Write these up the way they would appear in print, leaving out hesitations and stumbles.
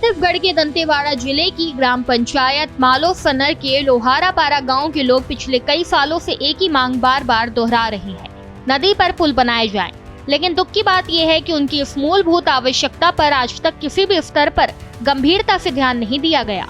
छत्तीसगढ़ के दंतेवाड़ा जिले की ग्राम पंचायत मालोसनर के लोहारापारा गांव के लोग पिछले कई सालों से एक ही मांग बार बार दोहरा रहे हैं, नदी पर पुल बनाए जाएं। लेकिन दुख की बात यह है कि उनकी इस मूलभूत आवश्यकता पर आज तक किसी भी स्तर पर गंभीरता से ध्यान नहीं दिया गया।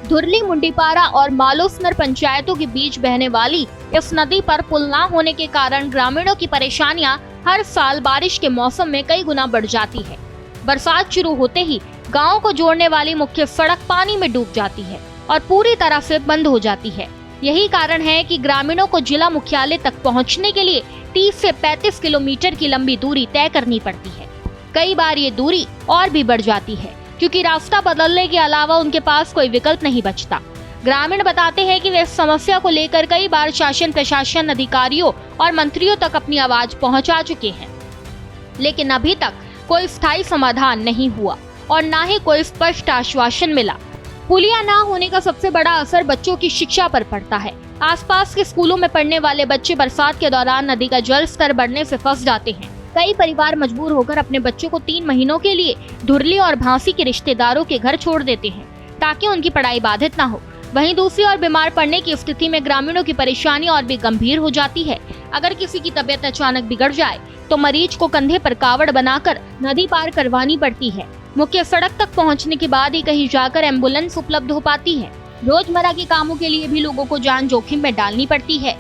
धुरली, मुंडीपारा और मालोसनर पंचायतों के बीच बहने वाली इस नदी पर पुल न होने के कारण ग्रामीणों की परेशानियां हर साल बारिश के मौसम में कई गुना बढ़ जाती है। बरसात शुरू होते ही गांव को जोड़ने वाली मुख्य सड़क पानी में डूब जाती है और पूरी तरह से बंद हो जाती है। यही कारण है कि ग्रामीणों को जिला मुख्यालय तक पहुंचने के लिए 30 से 35 किलोमीटर की लंबी दूरी तय करनी पड़ती है। कई बार ये दूरी और भी बढ़ जाती है क्योंकि रास्ता बदलने के अलावा उनके पास कोई विकल्प नहीं बचता। ग्रामीण बताते हैं कि वे इस समस्या को लेकर कई बार शासन प्रशासन अधिकारियों और मंत्रियों तक अपनी आवाज पहुंचा चुके हैं, लेकिन अभी तक कोई स्थायी समाधान नहीं हुआ और न ही कोई स्पष्ट आश्वासन मिला। पुलिया न होने का सबसे बड़ा असर बच्चों की शिक्षा पर पड़ता है। आसपास के स्कूलों में पढ़ने वाले बच्चे बरसात के दौरान नदी का जल स्तर बढ़ने से फंस जाते हैं। कई परिवार मजबूर होकर अपने बच्चों को 3 महीनों के लिए धुरली और भांसी के रिश्तेदारों के घर छोड़ देते हैं ताकि उनकी पढ़ाई बाधित न हो। वहीं दूसरी ओर बीमार पड़ने की स्थिति में ग्रामीणों की परेशानी और भी गंभीर हो जाती है। अगर किसी की तबीयत अचानक बिगड़ जाए तो मरीज को कंधे पर कावड़ बनाकर नदी पार करवानी पड़ती है। मुख्य सड़क तक पहुंचने के बाद ही कहीं जाकर एम्बुलेंस उपलब्ध हो पाती है। रोजमर्रा के कामों के लिए भी लोगों को जान जोखिम में डालनी पड़ती है।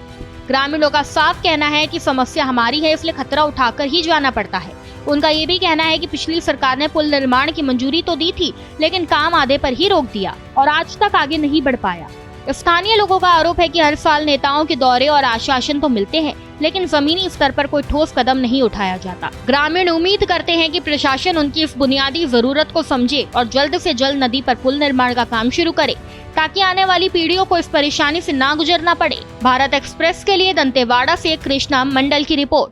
ग्रामीणों का साफ कहना है कि समस्या हमारी है, इसलिए खतरा उठाकर ही जाना पड़ता है। उनका ये भी कहना है कि पिछली सरकार ने पुल निर्माण की मंजूरी तो दी थी, लेकिन काम आधे पर ही रोक दिया और आज तक आगे नहीं बढ़ पाया। स्थानीय लोगों का आरोप है कि हर साल नेताओं के दौरे और आश्वासन तो मिलते हैं, लेकिन जमीनी स्तर पर कोई ठोस कदम नहीं उठाया जाता। ग्रामीण उम्मीद करते हैं कि प्रशासन उनकी इस बुनियादी जरूरत को समझे और जल्द से जल्द नदी पर पुल निर्माण का काम शुरू करे ताकि आने वाली पीढ़ियों को इस परेशानी से ना गुजरना पड़े। भारत एक्सप्रेस के लिए दंतेवाड़ा से कृष्णा मंडल की रिपोर्ट।